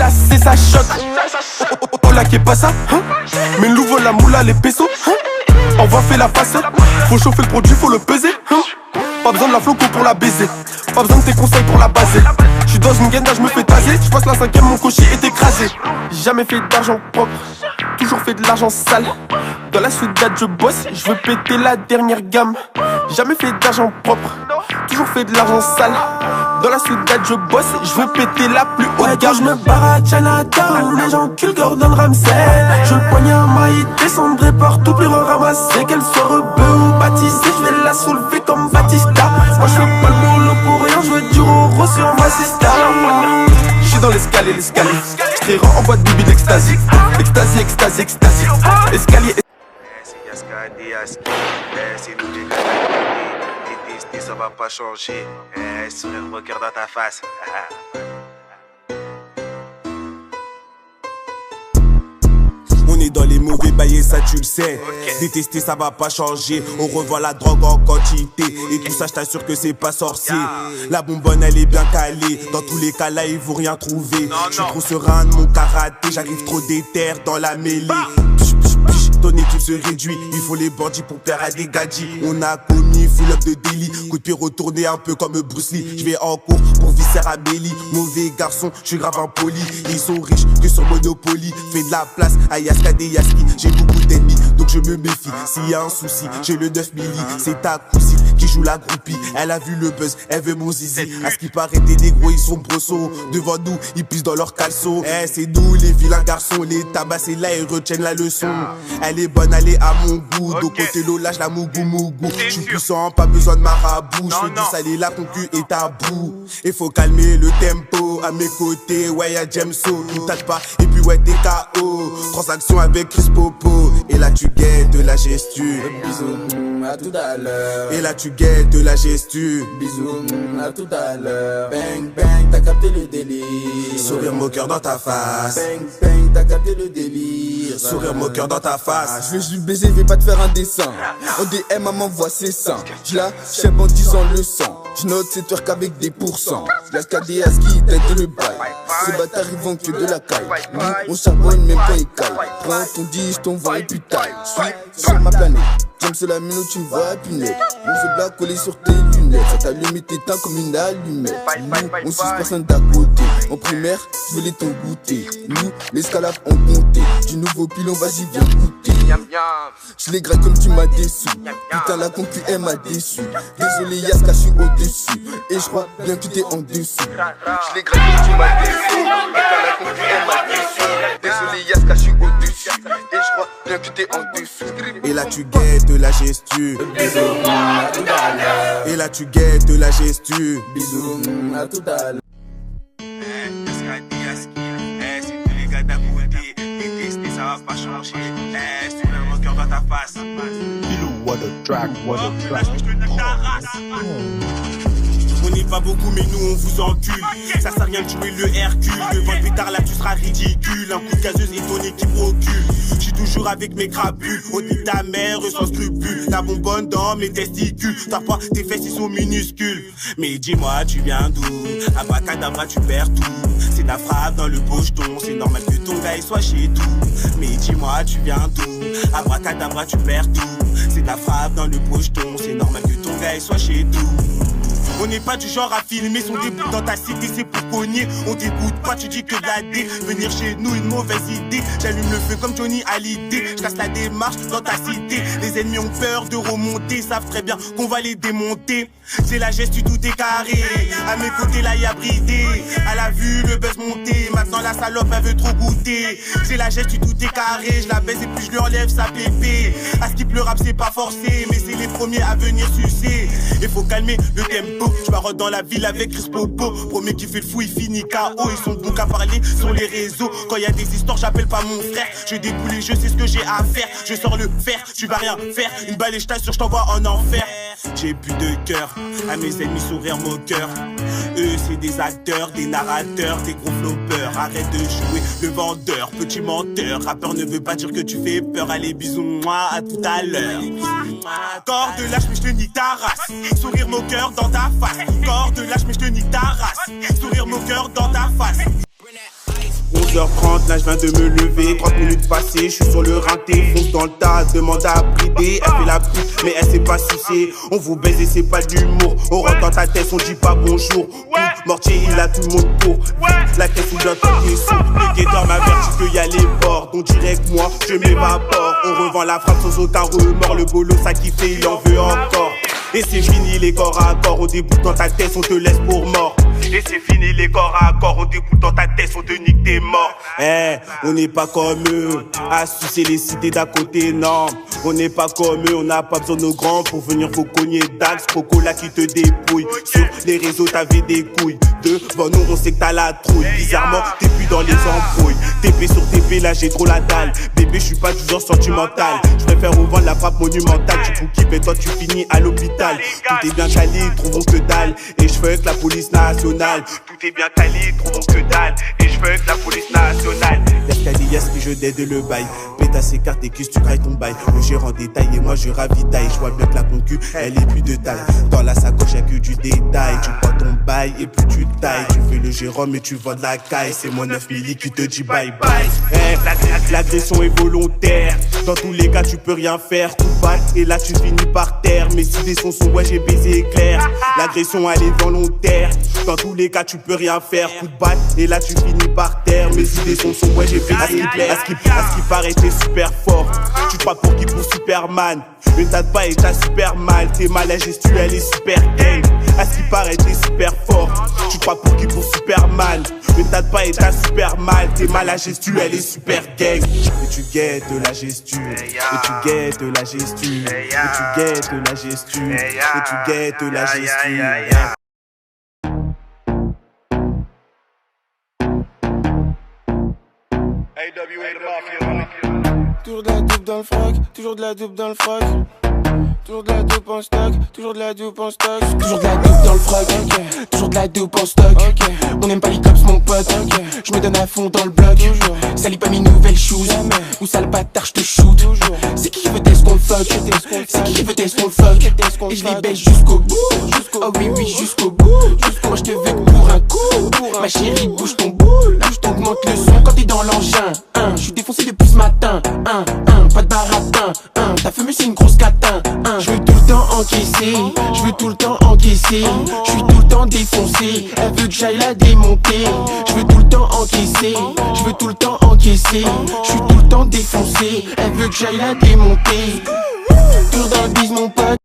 cassé, ça choque. Oh là qui est pas ça, hein. Mais nouveau la moula, les pesos, hein. On va faire la face, faut chauffer le produit, faut le peser, hein. Pas besoin de la floco pour la baiser, pas besoin de tes conseils pour la baser. J'suis dans une guenda, j'me fais taser, j'passe la cinquième, mon cocher est écrasé. Jamais fait d'argent propre, toujours fait de l'argent sale. Dans la soudade je bosse, j'veux péter la dernière gamme. Jamais fait d'argent propre, toujours fait de l'argent sale. Dans la soudade je bosse, j'veux péter la plus haute gamme. Quand j'me barre à Chinatown, les gens culent Gordon Ramsay. Je le poignais à maille, descendrai partout puis ramasser. Qu'elle soit rebeu ou baptisée, j'vais la soulever comme Batista. Moi j'fais pas le boulot pour rien, j'veux du roro sur ma sista. J'suis dans l'escalier, j't'irai en boîte bibi d'extasie. Extasie, extasie, extasie. Escalier. C'est nous les gars, détester ça va pas changer. Sourire moqueur dans ta face. On est dans les mauvais bails, ça tu le sais. Détester ça va pas changer. On revoit la drogue en quantité. Et tout ça je t'assure que c'est pas sorcier. La bonbonne elle est bien calée. Dans tous les cas là ils vont rien trouver. J'suis trop serein de mon karaté. J'arrive trop déter dans la mêlée. Ton équipe se réduit, il faut les bandits pour plaire à des gadgets. On a commis full up de délit, coup de pied retourné un peu comme Bruce Lee. J'vais en cours pour visser à Belly. Mauvais garçon, j'suis grave impoli. Ils sont riches que sur Monopoly. Fais de la place à Yaska des Yaski. J'ai beaucoup d'ennemis, donc je me méfie. S'il y a un souci, j'ai le 9 milli. C'est ta cousine qui joue la groupie. Elle a vu le buzz, elle veut mon zizi. À ce qui paraît des négros, ils sont brossons. Devant nous, ils pissent dans leurs caleçons. C'est nous les vilains garçons. Les tabassés là, ils retiennent la leçon. Elle est bonne, elle est à mon goût. Donc côté l'eau, lâche la mougou mougou. J'suis puissant, pas besoin de marabout. J'fais du salé, la concu est tabou. Et faut calmer le tempo. À mes côtés, ouais y'a Jamso. Nous tâte pas, et puis ouais t'es KO. Transaction avec Chris Popo. Et là tu guettes de la gestu. Bisous, à tout à l'heure. Et là tu guettes de la gestu. Bisous, à tout à l'heure. Bang bang, t'as capté le délire. Sourire moqueur dans ta face. Bang bang, t'as capté le délire. Sourire moqueur dans ta face. Je vais juste baiser, vais pas te faire un dessin. En DM, maman voit ses seins. J'la chèpe en disant le sang. J'note ces twerk avec des pourcents. Yaska des Aski, tête de le bail. Ces bâtards ils vendent que de la caille. Nous, on charbonne même pas écaille. Prends ton disque, ton vent et puis taille. J'suis sur ma planète. J'aime c'est la minute, tu me vois punette. On se blague collé sur tes lunettes. Ça t'allume t'éteins comme une allumette. Nous, on suce personne d'à côté. En primaire, je voulais ton goûter. Nous, l'escalade on comptait. Du nouveau pilon, vas-y viens goûter. Je les graille comme tu m'as déçu. Putain la concu elle m'a déçu. Désolé Yaska, je suis au-dessus. Et je crois bien que t'es en dessous. Je les graille comme tu m'as déçu. Putain la concu elle m'a déçu. Désolé Yaska, je suis au-dessus. Et je crois bien que t'es en dessous. Et là tu guettes de la gestu. Bisous, à tout à l'heure. Et là tu guettes de la gestu. Bisous, à tout à l'heure. C'est tous les gars d'abouti. Détester ça va pas changer. Sourire moqueur dans ta face. What a track, what a track. On n'est pas beaucoup mais nous on vous encule. Ça sert à rien de jouer le Hercule. Devant le pétard là tu seras ridicule. Un coup de gazeuse et ton équipe recule. J'suis toujours avec mes crapules. On dit ta mère sans scrupule. La bonbonne dans mes testicules. T'as pas tes fesses ils sont minuscules. Mais dis-moi tu viens d'où? Abracadabra tu perds tout. C'est ta frappe dans le pocheton. C'est normal que ton gars il soit chez tout. Mais dis-moi tu viens d'où? Abracadabra tu perds tout. C'est ta frappe dans le pocheton. C'est normal que ton gars il soit chez tout. On n'est pas du genre à filmer son début dans ta cité, c'est pour cogner. On t'écoute pas, tu dis que de la D. Venir chez nous, une mauvaise idée. J'allume le feu comme Johnny Hallyday. Je casse la démarche dans ta cité. Les ennemis ont peur de remonter, savent très bien qu'on va les démonter. C'est la gestu, tout est carré. À mes côtés, là y'a bridé. Elle a vu le buzz monter. Maintenant la salope, elle veut trop goûter. C'est la gestu, tout est carré. Je la baisse et puis je lui enlève sa pépé. À ce qui pleure rap, c'est pas forcé. Mais c'est les premiers à venir sucer. Il faut calmer le tempo. J'pars dans la ville avec Chris Popo. Premier qui fait le fou, il finit KO. Ils sont bons qu'à parler sur les réseaux. Quand y a des histoires, j'appelle pas mon frère. Je déboule et je sais ce que j'ai à faire. Je sors le fer, tu vas rien faire. Une balle et je t'assure, je t'envoie en enfer. J'ai plus de cœur, à mes ennemis sourire moqueur. Eux c'est des acteurs, des narrateurs, des gros floppers. Arrête de jouer le vendeur, petit menteur. Rappeur ne veut pas dire que tu fais peur. Allez bisous, moi à tout à l'heure. Corps de lâche mais je te nique ta race. Sourire moqueur dans ta face. Corps de lâche mais je te nique ta race. Sourire moqueur dans ta face. 11h30, là je viens de me lever, 30 minutes passées, je suis sur le rinté, fonce dans le tas, demande à brider, elle fait la pute, mais elle s'est pas souciée, on vous baise et c'est pas de l'humour, on rentre dans ta tête, on dit pas bonjour, mortier il a tout le monde pour, la caisse il doit toquer sous, le guetteur m'avertit qu'il y a les bords, donc direct moi, je m'évapore, on revend la frappe sans aucun remords, le bolo ça kiffé, il en veut encore, et c'est fini les corps à corps, on déboute dans ta tête, on te laisse pour mort. Et c'est fini les corps à corps, on découle dans ta tête, on te nique, t'es mort. On n'est pas comme eux, à sucer les cités d'à côté, non. On n'est pas comme eux, on n'a pas besoin de nos grands pour venir vous cogner d'axe. Coco là qui te dépouille, sur les réseaux t'avais des couilles. Devant nous on sait que t'as la trouille, bizarrement t'es plus dans les embrouilles. TP sur TP là j'ai trop la dalle, bébé je suis pas du genre sentimental. Je préfère revendre la frappe monumentale, tu bouquilles et toi tu finis à l'hôpital. Tout est bien calé, trouvons que dalle, et je fais avec la police nationale. Tout est bien calé, trouvons que dalle, et je fais avec la police nationale. Y'a ce qui je d'aide le bail, pétasse ses cartes et cuisse tu crailles ton bail. Le gérant détaille et moi je ravitaille, je vois bien que la concu elle est plus de taille. Dans la sacoche y'a que du détail, tu prends ton bail et plus tu tailles. Tu fais le gérant mais tu vends de la caille, c'est mon 9 milli qui te dit bye bye. L'agression est volontaire, dans tous les cas tu peux rien faire. Coup de balle et là tu finis par terre, mes idées sont ouais j'ai baisé éclair. L'agression elle est volontaire, dans tous les cas tu peux rien faire. Coup de balle et là tu finis par terre, mes idées sont ouais j'ai baisé éclair. À ce qui paraît t'es super fort, tu te crois pour qui? Pour Superman. Ne t'aide pas et t'as super mal, t'es mal à gestuelle et super gang. À ce qui paraît t'es super fort, tu te crois pour qui? Pour Superman. Ne t'aide pas et t'as super mal, t'es mal à gestuelle et super gang. Et tu guettes de la gestu, et tu guettes de la gestu, et tu guettes de la gestu, et tu guettes de la gestu. Toujours de la doupe dans le frac, toujours de la doupe dans le frac. Toujours de la doupe en stock, toujours de la doupe en stock. Toujours de la doupe dans le frac, okay. Toujours de la doupe en stock, okay. On n'aime pas les cops mon pote, okay. Je me donne à fond dans le bloc, toujours. Salis pas mes nouvelles shoes, ou sale bâtard j'te shoot, toujours. C'est qui veut test qu'on le fuck, c'est qui veut test qu'on le fuck. Et je les baisse jusqu'au bout, oh oui oui jusqu'au bout. Moi je te veux pour un coup, ma chérie bouge ton boule. T'augmentes le son quand t'es dans l'engin, je suis défoncé depuis ce matin, pas de baratin, ta fumée c'est une grosse catin, je veux tout le temps encaisser, je veux tout le temps encaisser, je suis tout le temps défoncé, elle veut que j'aille la démonter, je veux tout le temps encaisser, je veux tout le temps encaisser, je suis tout le temps défoncé, elle veut que j'aille la démonter, toujours dans le bise mon pote.